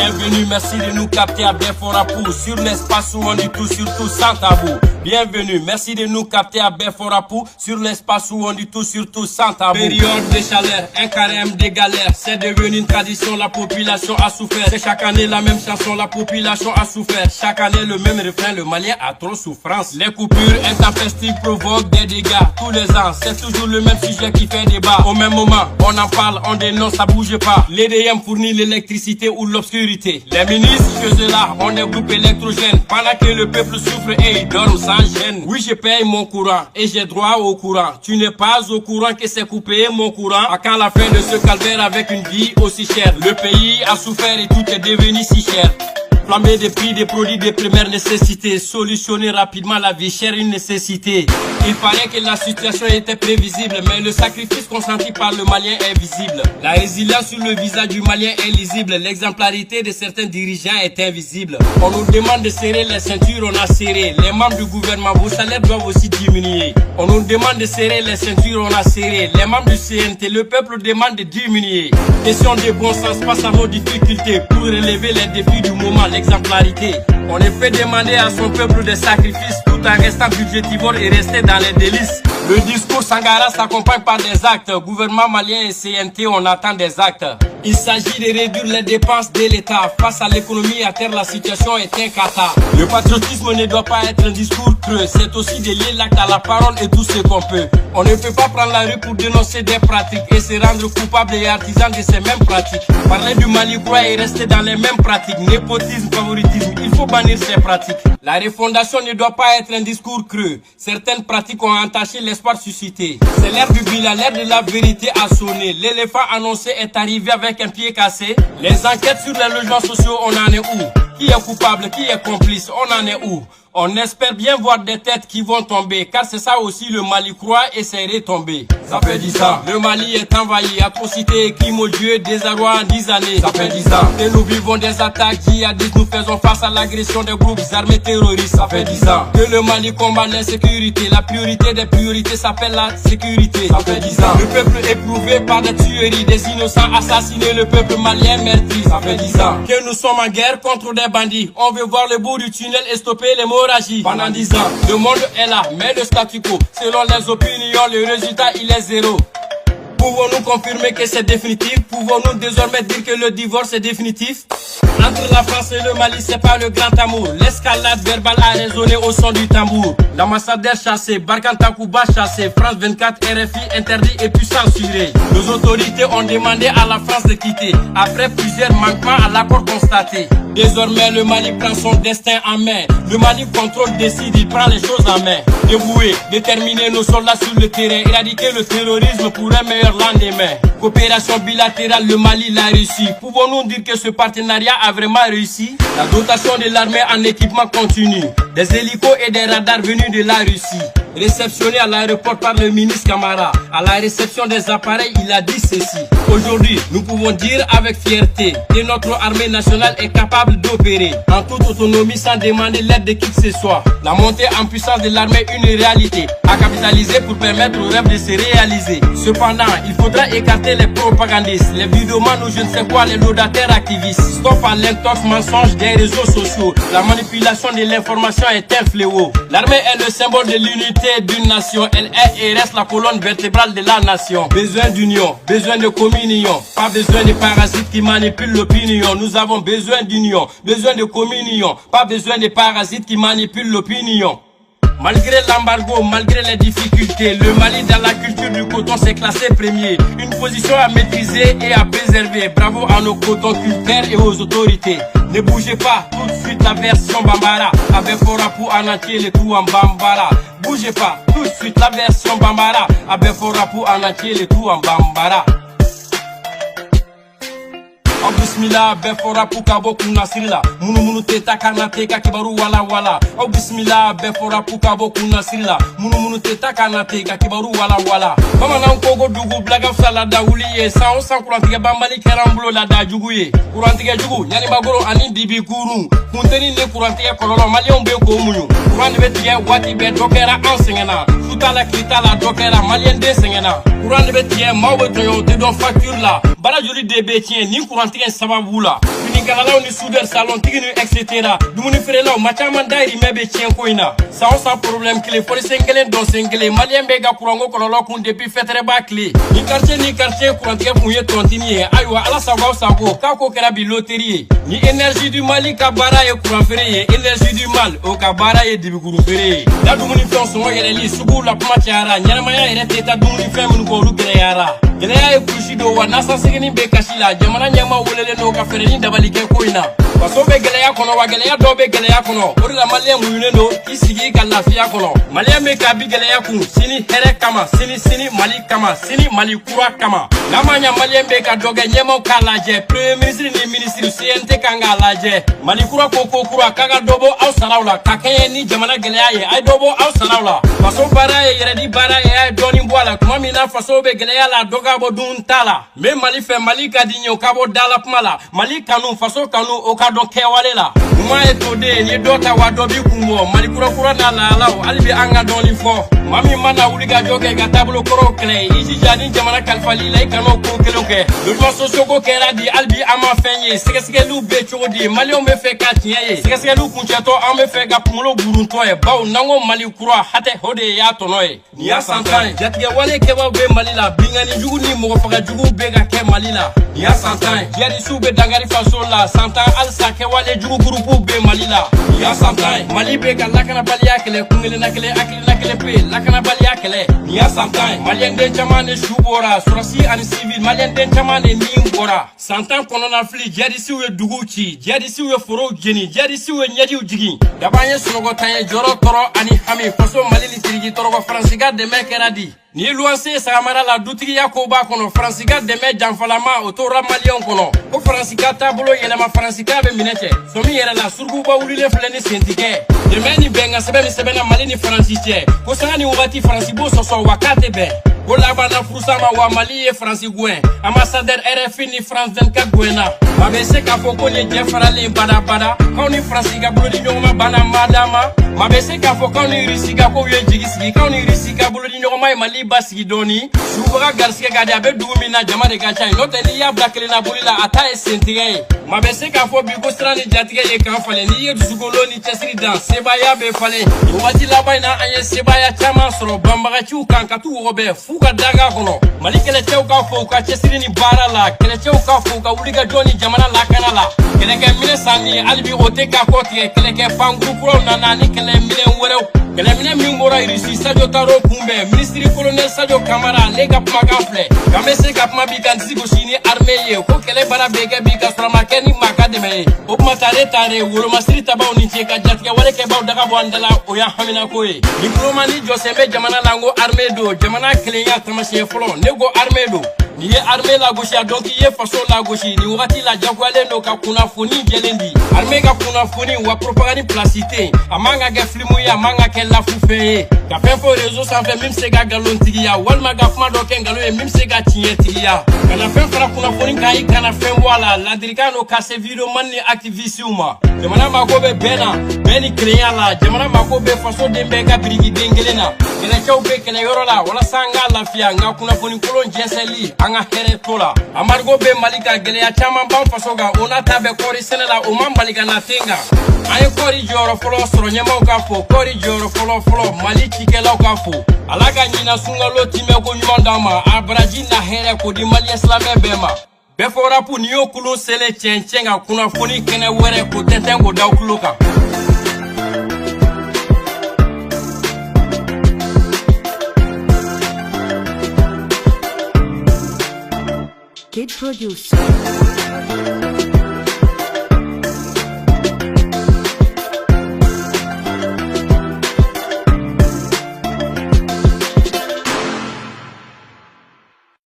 Bienvenue, merci de nous capter à Belfort-Apou, sur l'espace où on dit tout, surtout sans tabou. Bienvenue, merci de nous capter à Belfort-Apou, sur l'espace où on dit tout, surtout sans tabou. Période de chaleur, un carême de galère, c'est devenu une tradition, la population a souffert. C'est chaque année la même chanson, la population a souffert. Chaque année le même refrain, le Malien a trop souffrance. Les coupures intempestives provoquent des dégâts tous les ans, c'est toujours le même sujet qui fait débat. Au même moment, on en parle, on dénonce, ça bouge pas. L'EDM fournit l'électricité ou l'obscurité. Les ministres, ceux là, ont des groupes électrogènes, pendant que le peuple souffre et il dort sans gêne. Oui, je paye mon courant et j'ai droit au courant. Tu n'es pas au courant que c'est coupé mon courant. À quand la fin de ce calvaire avec une vie aussi chère? Le pays a souffert et tout est devenu si cher. Flamber des prix des produits de première nécessité, solutionner rapidement la vie chère, une nécessité. Il paraît que la situation était prévisible, mais le sacrifice consenti par le Malien est visible. La résilience sur le visage du Malien est lisible, l'exemplarité de certains dirigeants est invisible. On nous demande de serrer les ceintures, on a serré. Les membres du gouvernement, vos salaires doivent aussi diminuer. On nous demande de serrer les ceintures, on a serré. Les membres du CNT, le peuple demande de diminuer. Question de bon sens face à nos difficultés, pour relever les défis du moment. L'exemplarité. On ne peut demander à son peuple des sacrifices tout en restant budgétivore et rester dans les délices. Le discours Sangara s'accompagne par des actes. Gouvernement malien et CNT, on attend des actes. Il s'agit de réduire les dépenses de l'État. Face à l'économie à terre, la situation est un cata. Le patriotisme ne doit pas être un discours creux. C'est aussi de lier l'acte à la parole et tout ce qu'on peut. On ne peut pas prendre la rue pour dénoncer des pratiques et se rendre coupable et artisan de ces mêmes pratiques. Parler du Mali quoi et rester dans les mêmes pratiques. Népotisme, favoritisme, il faut bannir ces pratiques. La refondation ne doit pas être un discours creux. Certaines pratiques ont entaché l'espoir suscité. C'est l'ère du bilan, l'ère de la vérité a sonné. L'éléphant annoncé est arrivé avec un pied cassé. Les enquêtes sur les logements sociaux, on en est où? Qui est coupable, qui est complice, on en est où? On espère bien voir des têtes qui vont tomber, car c'est ça aussi le Mali croit et c'est retombé. Ça fait 10 ans, le Mali est envahi, atrocités, crimes odieux, désarroi en 10 années. Ça fait 10 ans, que nous vivons des attaques djihadistes, nous faisons face à l'agression des groupes armés terroristes. Ça fait 10 ans, que le Mali combat l'insécurité, la priorité des priorités s'appelle la sécurité. Ça fait 10 ans, le peuple éprouvé par des tueries, des innocents assassinés, le peuple malien meurtri. Ça fait 10 ans, que nous sommes en guerre contre des bandits, on veut voir le bout du tunnel et stopper les morts. Pendant 10 ans, le monde est là, mais le statu quo, selon les opinions, le résultat il est zéro. Pouvons-nous confirmer que c'est définitif? Pouvons-nous désormais dire que le divorce est définitif? Entre la France et le Mali, c'est pas le grand amour. L'escalade verbale a résonné au son du tambour. L'ambassadeur chassé, Barkhane Takuba chassé, France 24, RFI interdit et puis censuré. Nos autorités ont demandé à la France de quitter, après plusieurs manquements à l'accord constaté. Désormais, le Mali prend son destin en main. Le Mali contrôle, décide, il prend les choses en main. Dévouer, déterminer nos soldats sur le terrain, éradiquer le terrorisme pour un meilleur lendemain. Coopération bilatérale, le Mali l'a réussi. Pouvons-nous dire que ce partenariat a vraiment réussi? La dotation de l'armée en équipement continue. Des hélicos et des radars venus de la Russie. Réceptionné à l'aéroport par le ministre Camara. À la réception des appareils, il a dit ceci. Aujourd'hui, nous pouvons dire avec fierté que notre armée nationale est capable d'opérer en toute autonomie sans demander l'aide de qui que ce soit. La montée en puissance de l'armée est une réalité à capitaliser pour permettre aux rêves de se réaliser. Cependant, il faudra écarter les propagandistes, les vidéomans ou je ne sais quoi, les laudataires activistes. Stop à l'intox mensonge des réseaux sociaux. La manipulation de l'information est un fléau. L'armée est le symbole de l'unité d'une nation. Elle est et reste la colonne vertébrale de la nation. Besoin d'union, besoin de communion. Pas besoin de parasites qui manipulent l'opinion. Nous avons besoin d'union, besoin de communion. Pas besoin de parasites qui manipulent l'opinion. Malgré l'embargo, malgré les difficultés, le Mali dans la culture du coton s'est classé premier. Une position à maîtriser et à préserver. Bravo à nos cotonculteurs et aux autorités. Ne bougez pas, tout de suite la version Bambara. Avec Forapou en entier, les trous en Bambara. Bougez pas, tout de suite la version Bambara. Avec Forapou en entier, les trous en Bambara. Bismillah, Belfort-Apou kabo kuna sirila. Munu munu teta kana teka kibaru wala wala. Bismillah, Belfort-Apou kabo kuna sirila. Munu munu teta kana teka kibaru wala wala. Mama na unkogo dugu blaga fala da uliye. San kurantige bambali kerambulo la da juguye. Kurantige jugu, nyani magoro ani bibi kuru. Kunteni ne kurantige kololo mali ombe ko munyu. Kurani betige wati be dokera ansengena. Futala kitala dokera malien de sengena. Kurani betige mawe toyo te don facture la. Bara joli de betien ni kurantige sababu la. Finikalaw ni soudeur salon tigi ni etc. Dumuni ferelaw machaman dairi mebe chien ko ina. Sans problème que les policiers ngelen don sengele malien bega kurango kololo kun depuis fetre ba clé. Ni quartier courant ke kunye tontini aywa ala sago ka ko kera bi loterie. Ni énergie du Mali ka bara e courant feré énergie du mal o ka bara e dibi guru feré. Da dumuni fion so yele li subu la kuma tiara nyama ya ere teta dumuni fem nu ko lu gele yara. Gele ya e kushi do wa nasa segini be kashila jamana nyama wolele no ka feré ni dabali ke ko ina. Paso be gele ya kono wa gele ya do be gele ya kono. Ori la malien muyune no isigi ka lafiya kono. Malien me ka bi gele ya kun sini here kama sini Mali kama sini Mali kura kama. Lamanya malien be ka doge nyema ka laje premier ministre ni ministre CNT kanga laje. Mali kura koko kura kaga dobo au sarawla kakaye ni jamana gele ya ye ay dobo au sarawla. Paso bara ye yere di bara ye ay doni boala kuma mina faso be gele ya la doga bo dun tala. Me Mali fe Mali ka dinyo ka bo dala pmala. Mali kanu faso kanu o ka don kewale la. Mwa etode ni dota wa dobi kumbo Mali kura na la lao alibi anga doni fo. Mami mana uliga joge ga tablo koro kle iji jani jamana kalfali la ikano ko keloke lutma sosoko kera di albi ama fenye sike lu be chodi Mali o me fe katiye sike lu kuncheto ame fe ga pumulo burunto e baw nango Mali kura hate hode ya tonoe ni ya santan jatge wale ke ba be Mali la bingani jugu ni mo faga jugu be ga ke Mali la ni ya santan yari sube dangari faso la santan al sake wale jugu grupu be Mali la ni ya santan Mali be ga lakana bali yakele kungele nakele akili nakele pe lakana bali yakele ni ya santan Malien den chamane shubora surasi ani civil Malien den chamane nimbora santan kono na fli jadi siwe duguchi jadi siwe foro geni jadi siwe nyadi ujigi dabanye sunogo tanye joro toro ani hami faso Mali ni tirigi toro ko fransiga de mekeradi ni luanse sagamara la dutigi yakoba kono fransiga de me janfalama otora Malien kono ko fransika tablo yelema fransika be minete somi yere la surgu ba wulile fleni sentike de meni benga sebe mi sebe na Mali ni fransike ko sanga ni wati fransibo soso wakate be Gola bana fusama wa Mali e Franci Gouin ambassadeur RFI ni France 24 Gouena mabese ka foko ni jefarale bada kauni France ga bulodi nyoma bana madama mabese ka foko ni risika ko ye jigisi kauni risika bulodi nyoma Mali basigi doni subara garsiga ga dia be dumina jama de gacha note ni ya blakele na bulila ata e sentige mabese ka fo bi ko strani jatige ye kan fale ni ye dusugolo ni chesri dan sebaya be fale wati la bayna anye sebaya chama soro bambaga chu kan katu robe ka daga kono Mali kele chew ka fo ka chesiri ni bara la kele chew ka fo ka uliga joni jamana la kana la kele ke mine sani albi ote ka kote kele ke pangu pro nana ni kele mine wore kele mine mingora irisi Sadio Taro Kumbe ministre colonel Sadio Kamara lega pmaga fle kamese ka pma bi kan zigo shini armée ye ko kele bara bege bi ka sura makeni makademe o pma tare woro masri tabaw ni che ka jatke wale ke baw daga bondala o ya hamina koy diplomani josembe jamana lango armée do jamana kele ya tamashe folo nego armée do ni ye armée la gauche donc ye faso la gauche ni wati la jagwale no ka kuna foni jelendi armée ka kuna foni wa propagande placité amanga ga filmu ya manga ke la fufe ka fefo réseau sans fait même se ga galontigi ya walma ga fuma do ken galo e même se ga tinyeti ya kana fen fara kuna foni kai kana fen wala la dirikano ka se video man ni activisme jamana mako be beni créant la jamana mako be faso dembe ga brigi dengelena kele chawbe kele yorola wala sanga la fia nga kuna foni kolon jenseli anga here tola amargo be Malika gele ya chama ban faso ga ona tabe kori senela o man Malika na tinga ay kori joro folo soro nyama ka fo kori joro folo Mali tikela ka fo alaga nyina sunga lo time ko nyondama abraji na here ko di Mali islame bema befora pu niyo kulun sele chenchenga kuna foni kene were ko tetengo daw kluka Kid Producer.